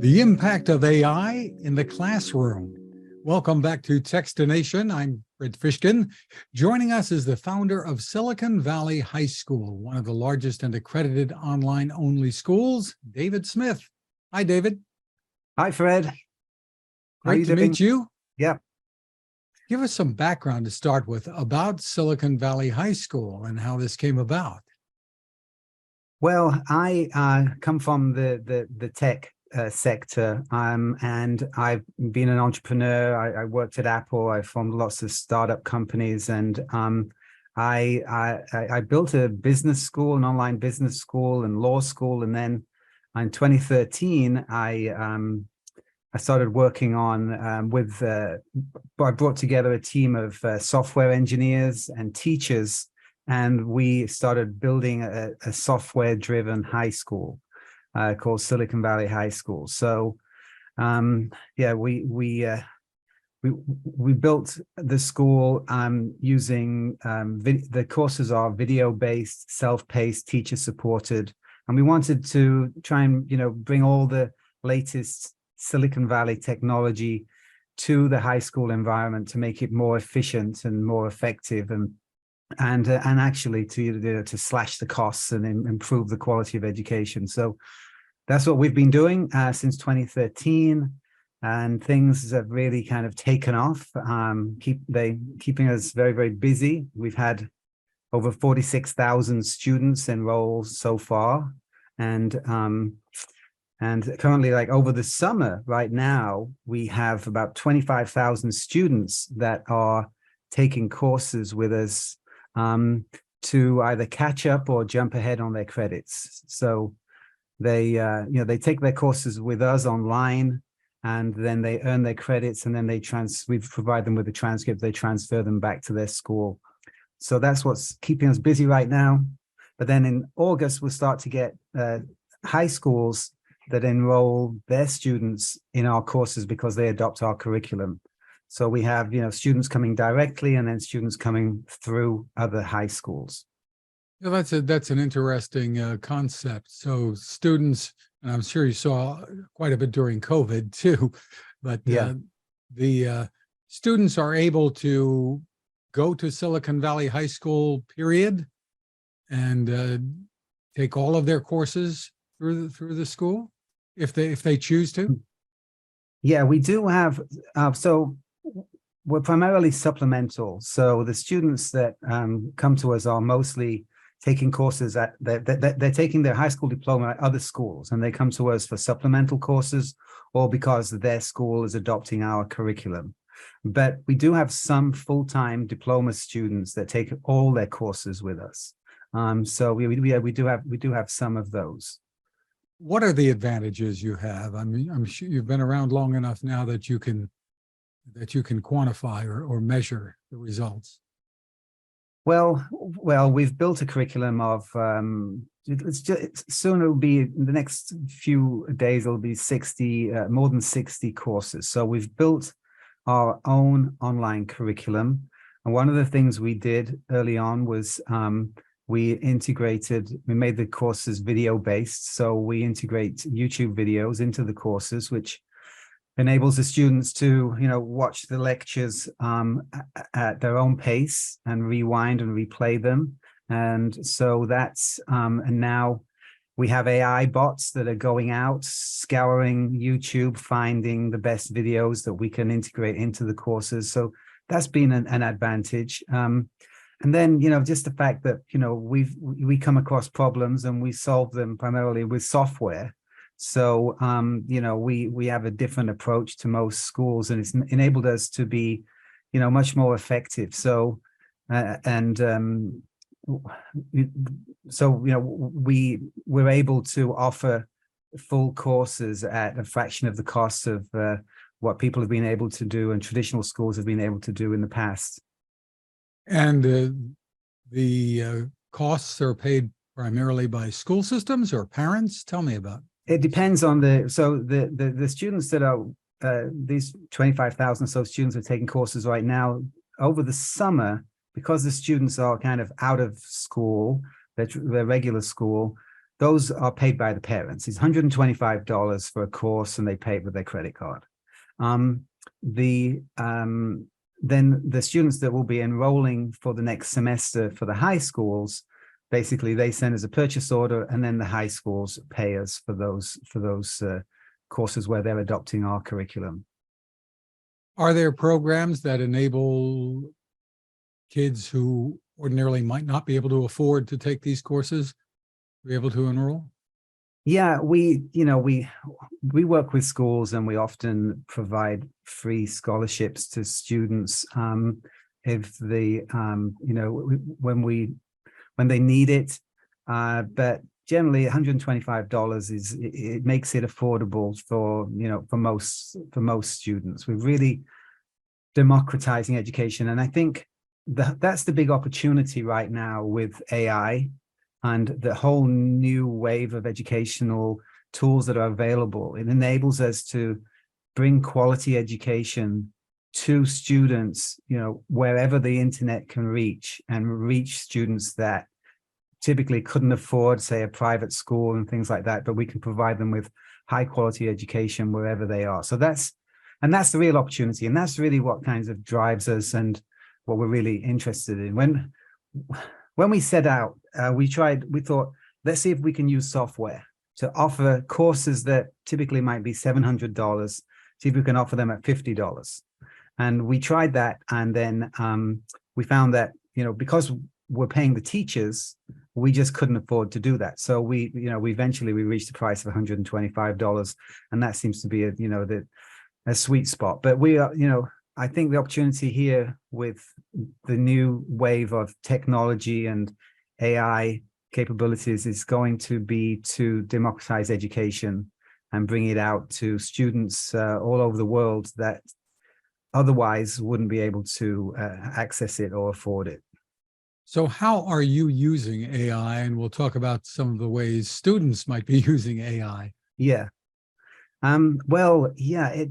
The impact of AI in the classroom. Welcome back to Techstination. I'm Fred Fishkin. Joining us is the founder of Silicon Valley High School, one of the largest and accredited online-only schools, David Smith. Hi, David. Hi, Fred. Great to meet you. Yeah. Give us some background to start with about Silicon Valley High School and how this came about. Well, I come from the tech sector, and I've been an entrepreneur. I worked at Apple. I formed lots of startup companies, and I built a business school, an online business school and law school. And then in 2013, I started working on I brought together a team of software engineers and teachers, and we started building a software-driven high school called Silicon Valley High School. So, yeah, we built the school using the courses are video-based, self-paced, teacher-supported, and we wanted to try and bring all the latest Silicon Valley technology to the high school environment to make it more efficient and more effective, and actually to slash the costs and improve the quality of education. So that's what we've been doing since 2013, and things have really kind of taken off. Keeping us very, very busy. We've had over 46,000 students enroll so far, and currently, like over the summer right now, we have about 25,000 students that are taking courses with us to either catch up or jump ahead on their credits. So they take their courses with us online, and then they earn their credits, and then we provide them with a transcript. They transfer them back to their school. So that's what's keeping us busy right now. But then in August, we'll start to get high schools that enroll their students in our courses because they adopt our curriculum. So we have, students coming directly, and then students coming through other high schools. Yeah, that's an interesting concept. So students, and I'm sure you saw quite a bit during COVID too, but yeah, the students are able to go to Silicon Valley High School, period, and take all of their courses through the school if they choose to. Yeah, we do have. So we're primarily supplemental. So the students that come to us are mostly taking courses they're taking their high school diploma at other schools, and they come to us for supplemental courses or because their school is adopting our curriculum. But we do have some full-time diploma students that take all their courses with us. So we do have some of those. What are the advantages you have? I mean, I'm sure you've been around long enough now that you can quantify or measure the results. Well, we've built a curriculum of soon it'll be in the next few days, it'll be more than 60 courses. So we've built our own online curriculum. And one of the things we did early on was we made the courses video-based. So we integrate YouTube videos into the courses, which enables the students to, watch the lectures at their own pace and rewind and replay them. And so that's, and now we have AI bots that are going out, scouring YouTube, finding the best videos that we can integrate into the courses. So that's been an advantage. And then, just the fact that, we come across problems and we solve them primarily with software. So, we have a different approach to most schools, and it's enabled us to be, much more effective. So, we're able to offer full courses at a fraction of the cost of what people have been able to do and traditional schools have been able to do in the past. And the costs are paid primarily by school systems or parents? Tell me about it. It depends on the students that are these 25,000 or so students are taking courses right now over the summer, because the students are kind of out of school, their regular school. those are paid by the parents. It's $125 for a course, and they pay it with their credit card. Then the students that will be enrolling for the next semester for the high schools, basically they send us a purchase order, and then the high schools pay us for those courses where they're adopting our curriculum. Are there programs that enable kids who ordinarily might not be able to afford to take these courses to be able to enroll? Yeah, we work with schools, and we often provide free scholarships to students if they when they need it. But generally, $125 it makes it affordable for for most students. We're really democratizing education, and I think that's the big opportunity right now with AI and the whole new wave of educational tools that are available. It enables us to bring quality education to students, wherever the internet can reach, and reach students that typically couldn't afford, say, a private school and things like that, but we can provide them with high quality education wherever they are. So that's the real opportunity. And that's really what kinds of drives us and what we're really interested in. When we set out, we thought, let's see if we can use software to offer courses that typically might be $700, see if we can offer them at $50. And we tried that, and then we found that, because we're paying the teachers, we just couldn't afford to do that. So we eventually reached the price of $125, and that seems to be a sweet spot. But we are, I think the opportunity here with the new wave of technology and AI capabilities is going to be to democratize education and bring it out to students all over the world that otherwise wouldn't be able to access it or afford it. So how are you using AI? And we'll talk about some of the ways students might be using AI. Yeah. Well, yeah,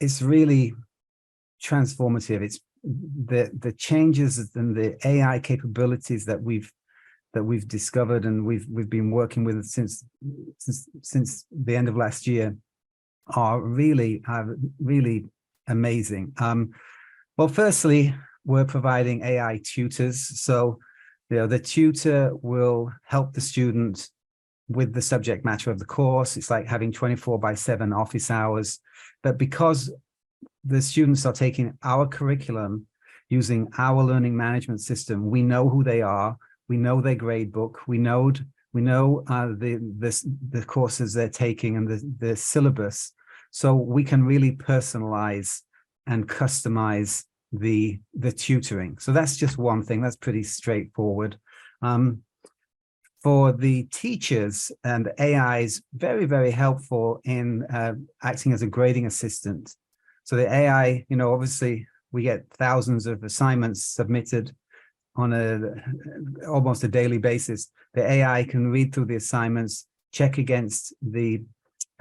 it's really transformative. It's the changes and the AI capabilities that we've discovered and we've been working with since the end of last year are really amazing. Well, firstly, we're providing AI tutors. So, the tutor will help the student with the subject matter of the course. It's like having 24/7 office hours. But because the students are taking our curriculum using our learning management system, we know who they are, we know their grade book, we know the courses they're taking and the syllabus. So we can really personalize and customize the tutoring. So that's just one thing. That's pretty straightforward. For the teachers, and AI is very, very helpful in acting as a grading assistant. So the AI, obviously we get thousands of assignments submitted on almost a daily basis. The AI can read through the assignments, check against the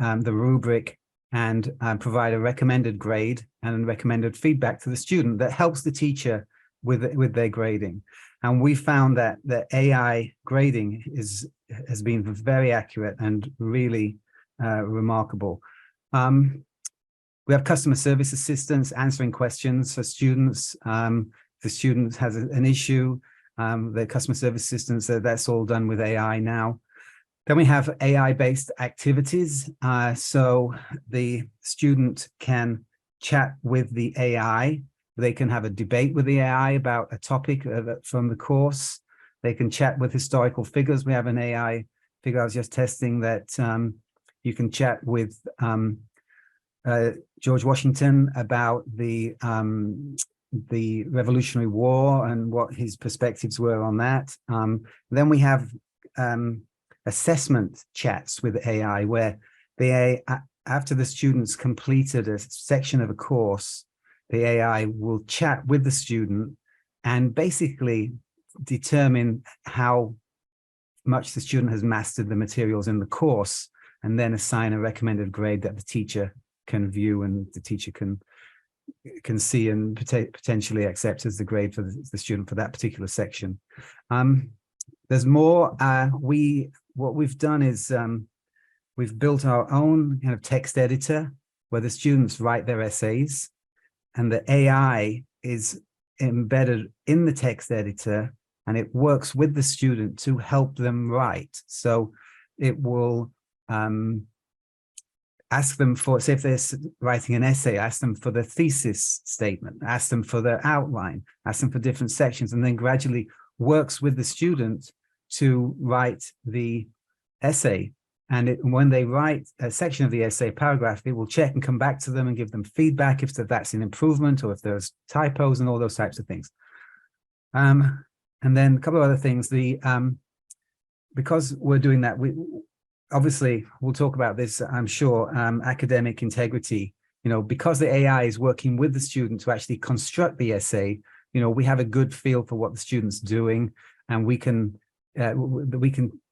rubric, and provide a recommended grade and recommended feedback to the student that helps the teacher with their grading. And we found that the AI grading has been very accurate and really remarkable. We have customer service assistants answering questions for students. If the student has an issue, the customer service assistants, that's all done with AI now. Then we have AI-based activities. So the student can chat with the AI. They can have a debate with the AI about a topic from the course. They can chat with historical figures. We have an AI figure I was just testing that you can chat with George Washington about the Revolutionary War and what his perspectives were on that. Then we have assessment chats with AI, where after the students completed a section of a course, the AI will chat with the student and basically determine how much the student has mastered the materials in the course, and then assign a recommended grade that the teacher can view and the teacher can see and potentially accept as the grade for the student for that particular section. There's more. What we've done is we've built our own kind of text editor where the students write their essays, and the AI is embedded in the text editor, and it works with the student to help them write. So it will ask them for, say if they're writing an essay, ask them for the thesis statement, ask them for their outline, ask them for different sections, and then gradually works with the student to write the essay. And when they write a section of the essay, paragraph, it will check and come back to them and give them feedback if that's an improvement or if there's typos and all those types of things. And then a couple of other things. Because we're doing that, obviously we'll talk about this, I'm sure, academic integrity. Because the AI is working with the student to actually construct the essay, we have a good feel for what the student's doing, and we can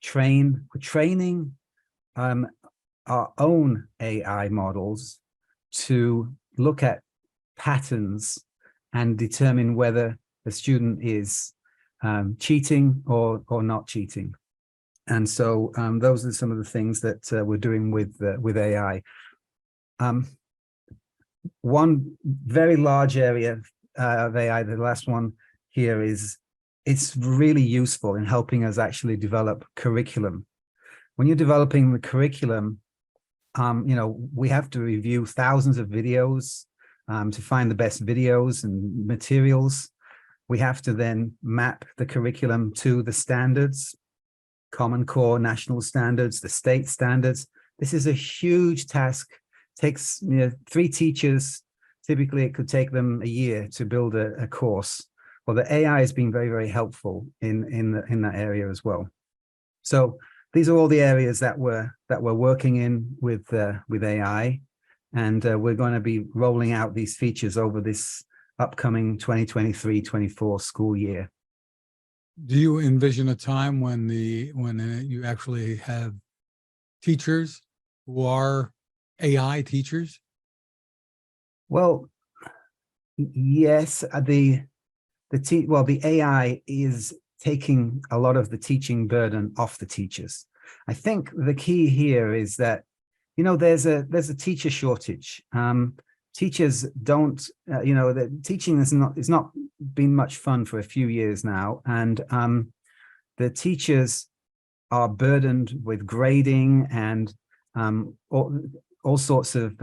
train. We're training our own AI models to look at patterns and determine whether the student is cheating or not cheating. And so those are some of the things that we're doing with AI. One very large area of AI, the last one here, is it's really useful in helping us actually develop curriculum. When you're developing the curriculum, we have to review thousands of videos to find the best videos and materials. We have to then map the curriculum to the standards, Common Core, national standards, the state standards. This is a huge task. Takes 3 teachers. Typically, it could take them a year to build a course. Well, the AI has been very, very helpful in that area as well. So these are all the areas that we're working in with AI, and we're going to be rolling out these features over this upcoming 2023-24 school year. Do you envision a time when you actually have teachers who are AI teachers? Well, yes, the AI is taking a lot of the teaching burden off the teachers. I think the key here is that, there's a teacher shortage. Teachers don't, the teaching is not been much fun for a few years now, and the teachers are burdened with grading and all sorts of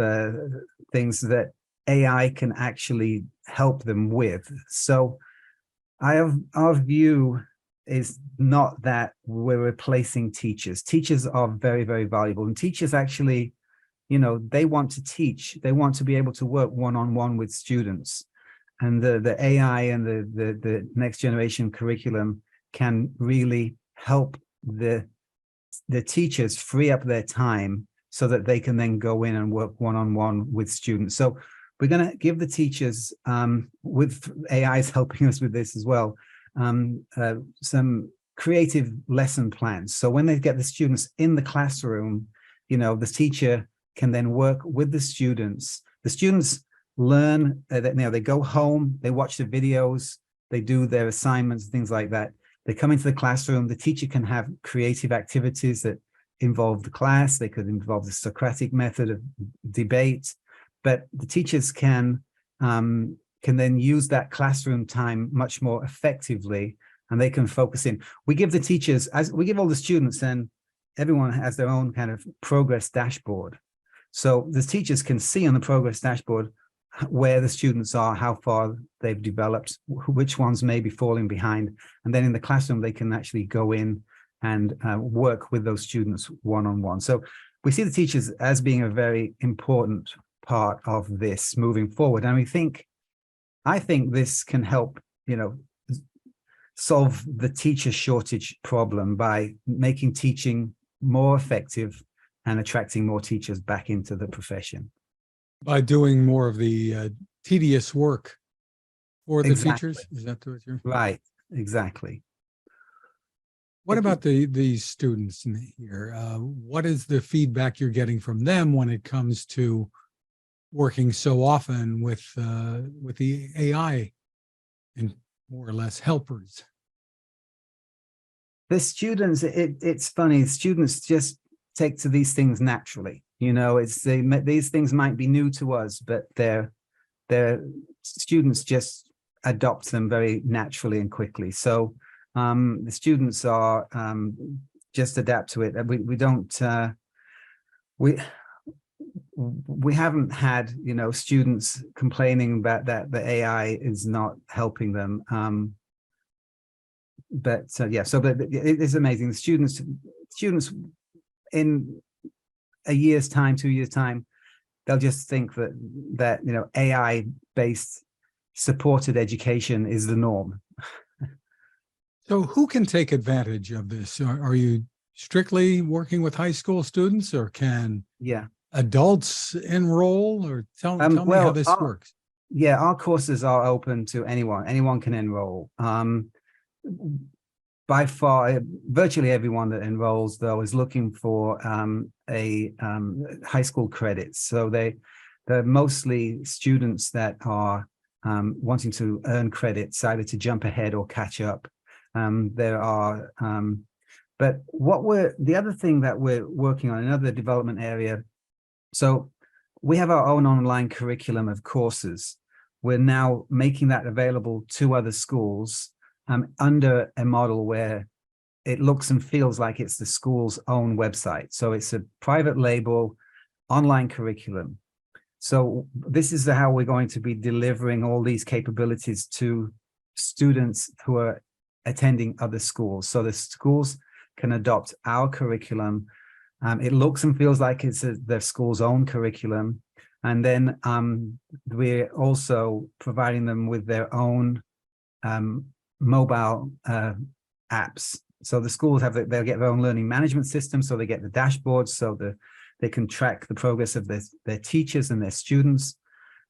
things that AI can actually help them with. So our view is not that we're replacing teachers. Teachers are very, very valuable, and teachers actually, they want to teach. They want to be able to work one-on-one with students, and the AI and the next generation curriculum can really help the teachers free up their time so that they can then go in and work one-on-one with students. So we're going to give the teachers, with AI's helping us with this as well, some creative lesson plans. So when they get the students in the classroom, the teacher can then work with the students. The students learn that they go home, they watch the videos, they do their assignments, things like that. They come into the classroom. The teacher can have creative activities that involve the class. They could involve the Socratic method of debate, but the teachers can then use that classroom time much more effectively, and they can focus in. We give the teachers, as we give all the students, and everyone has their own kind of progress dashboard. So the teachers can see on the progress dashboard where the students are, how far they've developed, which ones may be falling behind. And then in the classroom, they can actually go in and work with those students one-on-one. So we see the teachers as being a very important part of this moving forward. And I think this can help, solve the teacher shortage problem by making teaching more effective and attracting more teachers back into the profession. By doing more of the tedious work for the teachers? Is that what you're... Right, exactly. What about these students in here? What is the feedback you're getting from them when it comes to working so often with the AI and more or less helpers? The students, it's funny, students just take to these things naturally. You know, these things might be new to us, but their students just adopt them very naturally and quickly. So the students are just adapt to it. We don't we haven't had, you know, students complaining that the AI is not helping them. But yeah, so but it is amazing. The students in a year's time, 2 years time, they'll just think that you know, AI based supported education is the norm. So who can take advantage of this? Are you strictly working with high school students, or can Yeah. adults enroll? Or tell me how Well, this works. yeah, our courses are open to anyone. Anyone can enroll. By far, virtually everyone that enrolls, though, is looking for a high school credits. So they're mostly students that are wanting to earn credits, either to jump ahead or catch up. There are, but the other thing that we're working on, another development area. So we have our own online curriculum of courses. We're now making that available to other schools under a model where it looks and feels like it's the school's own website. So it's a private label online curriculum. So this is how we're going to be delivering all these capabilities to students who are attending other schools. So the schools can adopt our curriculum. It looks and feels like it's their school's own curriculum. And then we're also providing them with their own mobile apps. So the schools they'll get their own learning management system. So they get the dashboards, so they can track the progress of their teachers and their students.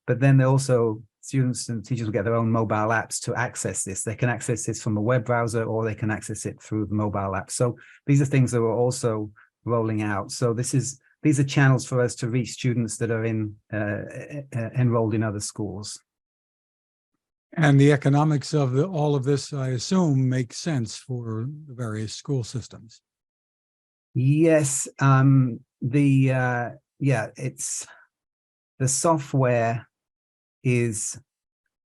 But then they also, students and teachers will get their own mobile apps to access this. They can access this from a web browser, or they can access it through the mobile app. So these are things that we're also rolling out. So these are channels for us to reach students that are enrolled in other schools. And the economics of all of this, I assume, makes sense for the various school systems. Yes, it's the software is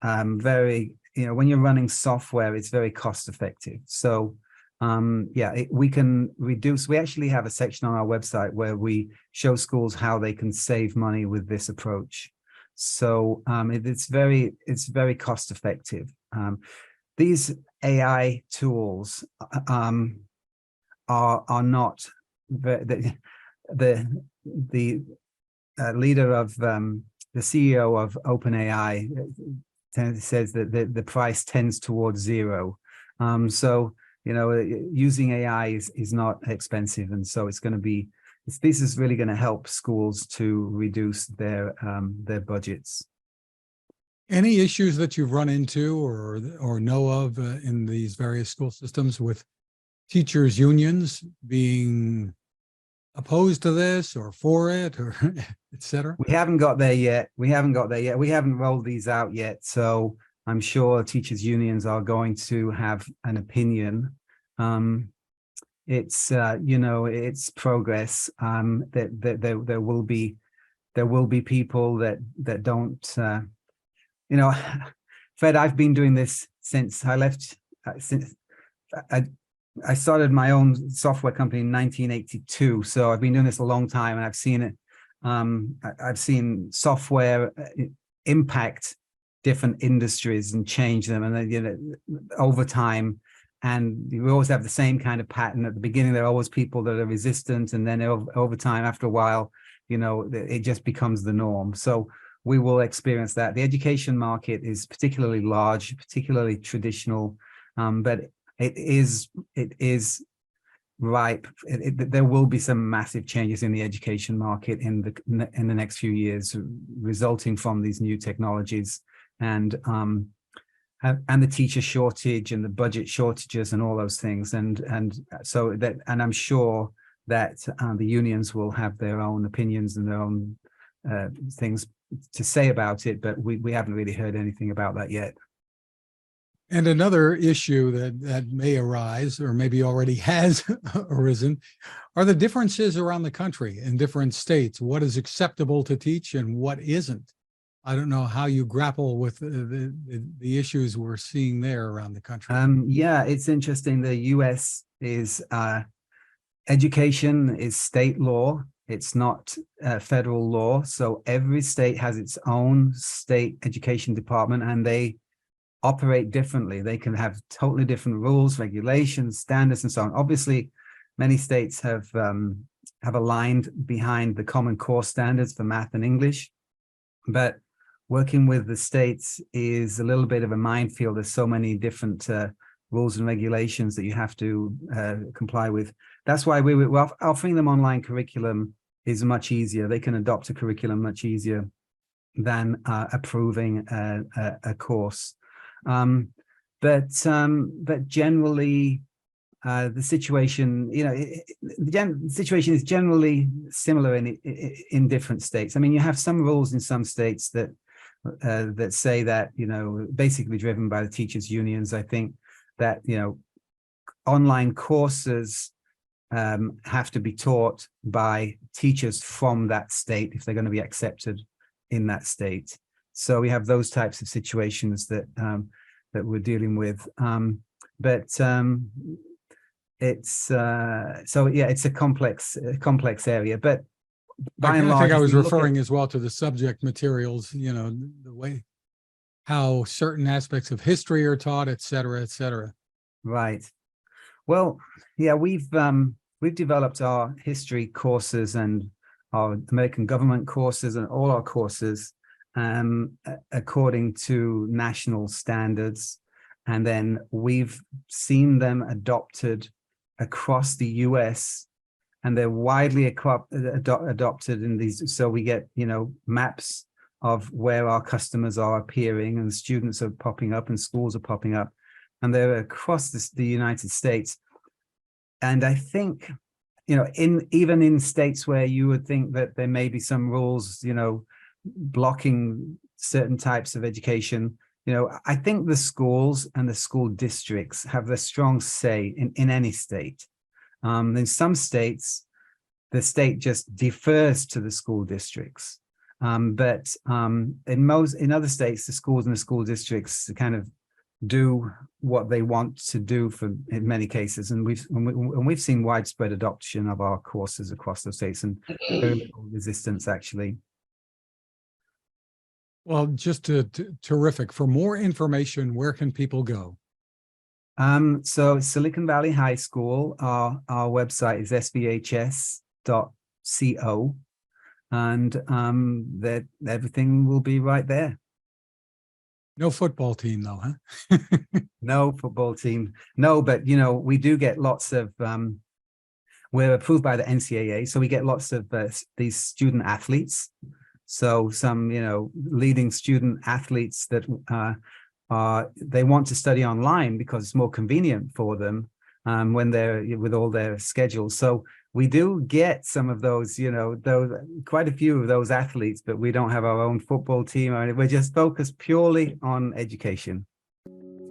very, you know, when you're running software, it's very cost effective. So we can reduce. We actually have a section on our website where we show schools how they can save money with this approach. So it's very cost effective. These AI tools are not the leader of the CEO of OpenAI says that the price tends towards zero. So you know, using AI is not expensive, and so it's going to be. This is really going to help schools to reduce their budgets. Any issues that you've run into or know of in these various school systems with teachers' unions being opposed to this or for it, or et cetera? We haven't got there yet. We haven't rolled these out yet. So I'm sure teachers' unions are going to have an opinion. It's you know, it's progress. That there will be people that don't. You know, Fred, I've been doing this since I left. Since I started my own software company in 1982. So I've been doing this a long time, and I've seen it. I've seen software impact different industries and change them, and then, you know, over time. And we always have the same kind of pattern. At the beginning, there are always people that are resistant, and then over time, after a while, you know, it just becomes the norm. So we will experience that. The education market is particularly large, particularly traditional, but it is ripe. There will be some massive changes in the education market in the next few years, resulting from these new technologies, and the teacher shortage and the budget shortages and all those things, and I'm sure that the unions will have their own opinions and their own things to say about it, but we haven't really heard anything about that yet. And another issue that may arise, or maybe already has arisen, are the differences around the country in different states. What is acceptable to teach and what isn't? I don't know how you grapple with the issues we're seeing there around the country. Yeah, it's interesting. The US is education is state law. It's not federal law. So every state has its own state education department, and they operate differently. They can have totally different rules, regulations, standards, and so on. Obviously, many states have aligned behind the Common Core standards for math and English, but working with the states is a little bit of a minefield. There's so many different rules and regulations that you have to comply with. That's why we're offering them online curriculum is much easier. They can adopt a curriculum much easier than approving a course. But generally, the situation, the situation is generally similar in different states. I mean, you have some rules in some states that say that, basically driven by the teachers' unions. I think that, online courses have to be taught by teachers from that state if they're going to be accepted in that state. So we have those types of situations that that we're dealing with. It's so yeah, it's a complex area. But by and large, I think I was referring as well to the subject materials. The way how certain aspects of history are taught, et cetera, et cetera. Right. Well, yeah, we've developed our history courses and our American government courses and all our courses according to national standards. And then we've seen them adopted across the US, and they're widely adopted in these. So we get, maps of where our customers are appearing, and students are popping up and schools are popping up, and they're across the United States. And I think, even in states where you would think that there may be some rules, blocking certain types of education, I think the schools and the school districts have the strong say in any state. In some states, the state just defers to the school districts. But in other states, the schools and the school districts kind of do what they want to do in many cases. And we've seen widespread adoption of our courses across those states, and very little resistance, actually. Well, just terrific. For more information, where can people go? So Silicon Valley High School, our website is svhs.co, and that everything will be right there. No football team though, huh? No football team. No, but we do get lots of we're approved by the NCAA, so we get lots of these student athletes. So some, leading student athletes that they want to study online because it's more convenient for them when they're with all their schedules. So we do get some of those, quite a few of those athletes, but we don't have our own football team. We're just focused purely on education.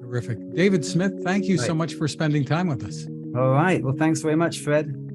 Terrific. David Smith, thank you so much for spending time with us. All right. Well, thanks very much, Fred.